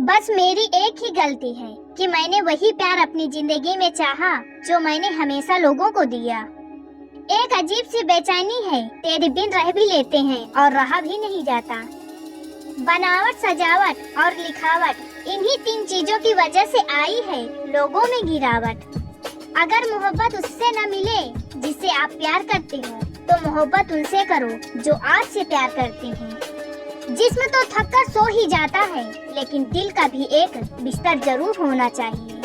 बस मेरी एक ही गलती है कि मैंने वही प्यार अपनी जिंदगी में चाहा जो मैंने हमेशा लोगों को दिया। एक अजीब सी बेचैनी है, तेरे बिन रह भी लेते हैं और रहा भी नहीं जाता। बनावट, सजावट और लिखावट, इन्हीं तीन चीजों की वजह से आई है लोगों में गिरावट। अगर मोहब्बत उससे न मिले जिससे आप प्यार करते हो, तो मोहब्बत उनसे करो जो आपसे प्यार करते हैं। जिस्म तो थक कर सो ही जाता है, लेकिन दिल का भी एक बिस्तर जरूर होना चाहिए।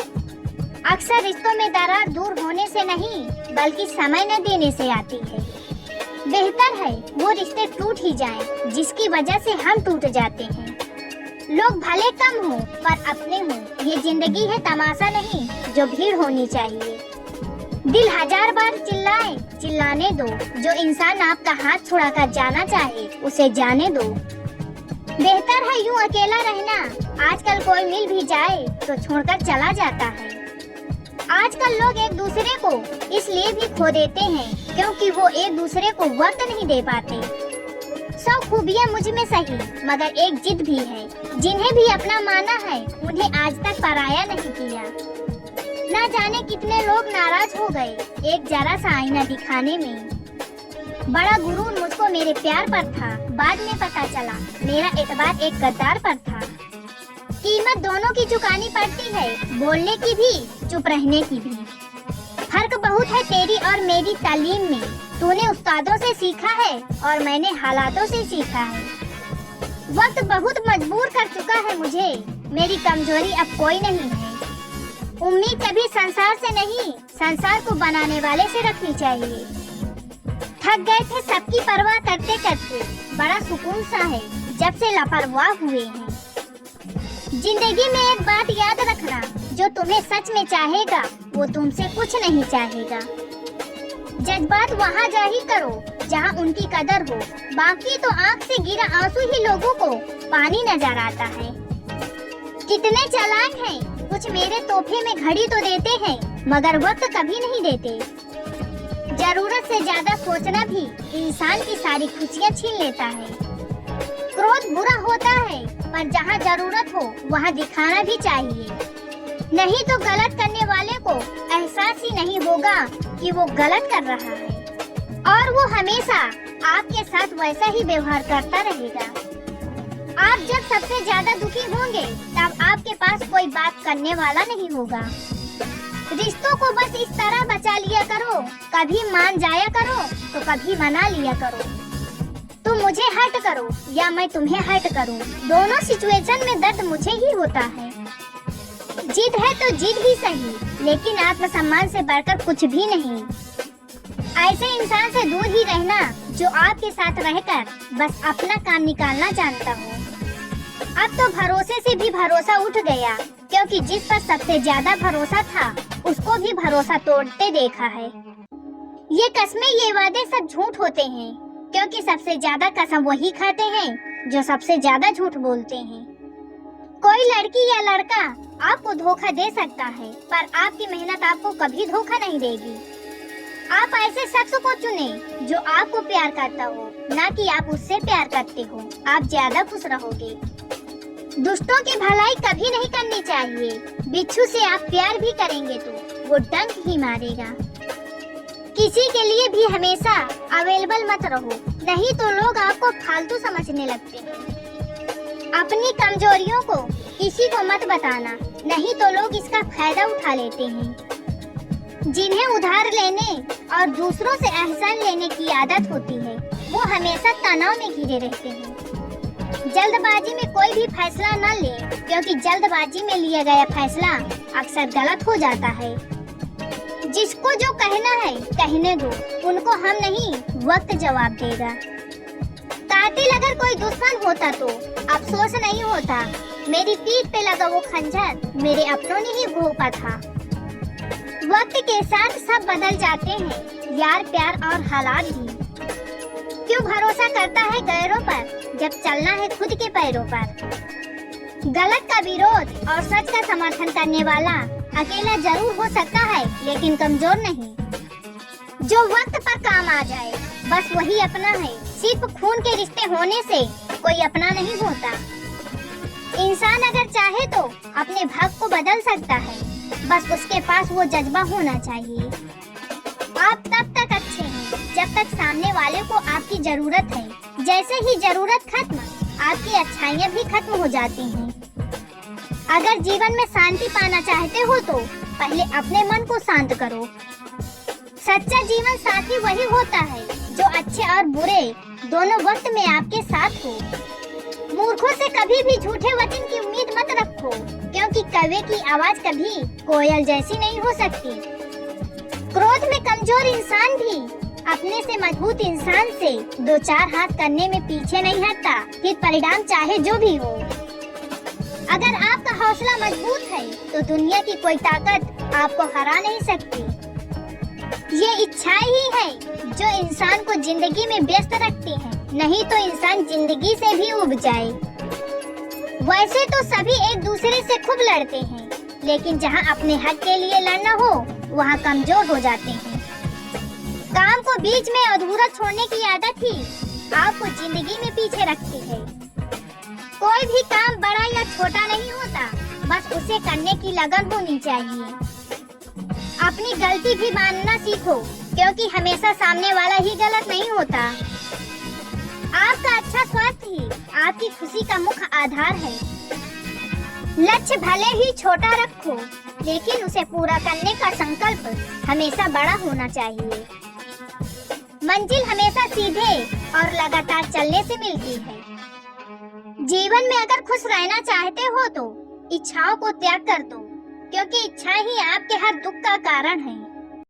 अक्सर रिश्तों में दरार दूर होने से नहीं, बल्कि समय न देने से आती है। बेहतर है वो रिश्ते टूट ही जाएं, जिसकी वजह से हम टूट जाते हैं। लोग भले कम हो पर अपने हो, ये जिंदगी है तमाशा नहीं जो भीड़ होनी चाहिए। दिल हजार बार चिल्लाए, चिल्लाने दो। जो इंसान आपका हाथ छुड़ा कर जाना चाहे, उसे जाने दो। बेहतर है यूं अकेला रहना, आजकल कोई मिल भी जाए तो छोड़कर चला जाता है। आजकल लोग एक दूसरे को इसलिए भी खो देते हैं क्योंकि वो एक दूसरे को वक्त नहीं दे पाते। 100 खूबियाँ मुझ में सही, मगर एक जिद भी है। जिन्हें भी अपना माना है, उन्हें आज तक पराया नहीं किया। ना जाने कितने लोग नाराज हो गए एक जरा सा आईना दिखाने में। बड़ा गुरूर मुझको मेरे प्यार पर था, बाद में पता चला मेरा एतबार एक गद्दार पर था। कीमत दोनों की चुकानी पड़ती है, बोलने की भी, चुप रहने की भी। फर्क बहुत है तेरी और मेरी तालीम में। तूने उस्तादों से सीखा है और मैंने हालातों से सीखा है। वक्त बहुत मजबूर कर चुका है मुझे, मेरी कमजोरी अब कोई नहीं है। उम्मीद कभी संसार से नहीं, संसार को बनाने वाले से रखनी चाहिए। थक गए थे सबकी परवाह करते करते, बड़ा सुकून सा है जब से लापरवाह हुए हैं। जिंदगी में एक बात याद रखना, जो तुम्हें सच में चाहेगा वो तुमसे कुछ नहीं चाहेगा। जज्बात वहाँ जाहिर करो जहाँ उनकी कदर हो, बाकी तो आँख से गिरा आंसू ही लोगों को पानी नजर आता है। कितने चालाक हैं, कुछ मेरे तोहफे में घड़ी तो देते हैं, मगर वक्त कभी नहीं देते। जरूरत से ज्यादा सोचना भी इंसान की सारी खुशियाँ छीन लेता है। क्रोध बुरा होता है, पर जहाँ जरूरत हो वहाँ दिखाना भी चाहिए। नहीं तो गलत करने वाले को एहसास ही नहीं होगा कि वो गलत कर रहा है, और वो हमेशा आपके साथ वैसा ही व्यवहार करता रहेगा। आप जब सबसे ज्यादा दुखी होंगे, तब आपके पास कोई बात करने वाला नहीं होगा। रिश्तों को बस इस तरह बचा लिया करो, कभी मान जाया करो तो कभी मना लिया करो। तुम मुझे हर्ट करो या मैं तुम्हें हर्ट करूं, दोनों सिचुएशन में दर्द मुझे ही होता है। जिद है तो जिद ही सही, लेकिन आत्मसम्मान से बढ़कर कुछ भी नहीं। ऐसे इंसान से दूर ही रहना जो आपके साथ रहकर बस अपना काम निकालना जानता हो। अब तो भरोसे से भी भरोसा उठ गया, क्योंकि जिस पर सबसे ज्यादा भरोसा था उसको भी भरोसा तोड़ते देखा है। ये कस्में, ये वादे सब झूठ होते हैं, क्योंकि सबसे ज्यादा कसम वही खाते हैं जो सबसे ज्यादा झूठ बोलते हैं। कोई लड़की या लड़का आपको धोखा दे सकता है, पर आपकी मेहनत आपको कभी धोखा नहीं देगी। आप ऐसे शख्स को चुने जो आपको प्यार करता हो, ना कि आप उससे प्यार करते हो। आप ज्यादा खुश रहोगे। दुष्टों की भलाई कभी नहीं करनी चाहिए। बिच्छू से आप प्यार भी करेंगे तो वो डंक ही मारेगा। किसी के लिए भी हमेशा अवेलेबल मत रहो, नहीं तो लोग आपको फालतू समझने लगते हैं। अपनी कमजोरियों को किसी को मत बताना, नहीं तो लोग इसका फायदा उठा लेते हैं। जिन्हें उधार लेने और दूसरों से एहसान लेने की आदत होती है, वो हमेशा तनाव में घिरे रहते हैं। जल्दबाजी में कोई भी फैसला न ले, क्योंकि जल्दबाजी में लिया गया फैसला अक्सर गलत हो जाता है। जिसको जो कहना है कहने दो, उनको हम नहीं वक्त जवाब देगा। कातिल अगर कोई दुश्मन होता तो अफसोस नहीं होता। मेरी पीठ पे लगा वो खंजर मेरे अपनों ने ही घोंपा था। वक्त के साथ सब बदल जाते हैं, यार, प्यार और हालात भी। क्यों भरोसा करता है गैरों पर जब चलना है खुद के पैरों पर। गलत का विरोध और सच का समर्थन करने वाला अकेला जरूर हो सकता है, लेकिन कमजोर नहीं। जो वक्त पर काम आ जाए बस वही अपना है। सिर्फ खून के रिश्ते होने से कोई अपना नहीं होता। इंसान अगर चाहे तो अपने भाग्य को बदल सकता है, बस उसके पास वो जज्बा होना चाहिए। आप तब तक अच्छे हैं जब तक सामने वाले को आपकी जरूरत है। जैसे ही जरूरत खत्म, आपकी अच्छाइयाँ भी खत्म हो जाती हैं। अगर जीवन में शांति पाना चाहते हो तो पहले अपने मन को शांत करो। सच्चा जीवन साथी वही होता है जो अच्छे और बुरे दोनों वक्त में आपके साथ हो। मूर्खों से कभी भी झूठे वचन की उम्मीद मत रखो, क्योंकि कौवे की आवाज कभी कोयल जैसी नहीं हो सकती। क्रोध में कमजोर इंसान भी अपने से मजबूत इंसान से दो चार हाथ करने में पीछे नहीं हटता, फिर परिणाम चाहे जो भी हो। अगर आपका हौसला मजबूत है तो दुनिया की कोई ताकत आपको हरा नहीं सकती। ये इच्छाएं ही है जो इंसान को जिंदगी में व्यस्त रखती हैं, नहीं तो इंसान जिंदगी से भी उब जाए। वैसे तो सभी एक दूसरे से खूब लड़ते हैं, लेकिन जहाँ अपने हक के लिए लड़ना हो वहाँ कमजोर हो जाते हैं। काम को बीच में अधूरा छोड़ने की आदत ही आपको जिंदगी में पीछे रखती है। कोई भी काम बड़ा या छोटा नहीं होता, बस उसे करने की लगन होनी चाहिए। अपनी गलती भी मानना सीखो, क्योंकि हमेशा सामने वाला ही गलत नहीं होता। आपका अच्छा स्वास्थ्य ही आपकी खुशी का मुख्य आधार है। लक्ष्य भले ही छोटा रखो, लेकिन उसे पूरा करने का संकल्प हमेशा बड़ा होना चाहिए। मंजिल हमेशा सीधे और लगातार चलने से मिलती है। जीवन में अगर खुश रहना चाहते हो तो इच्छाओं को त्याग कर दो, क्योंकि इच्छा ही आपके हर दुख का कारण है।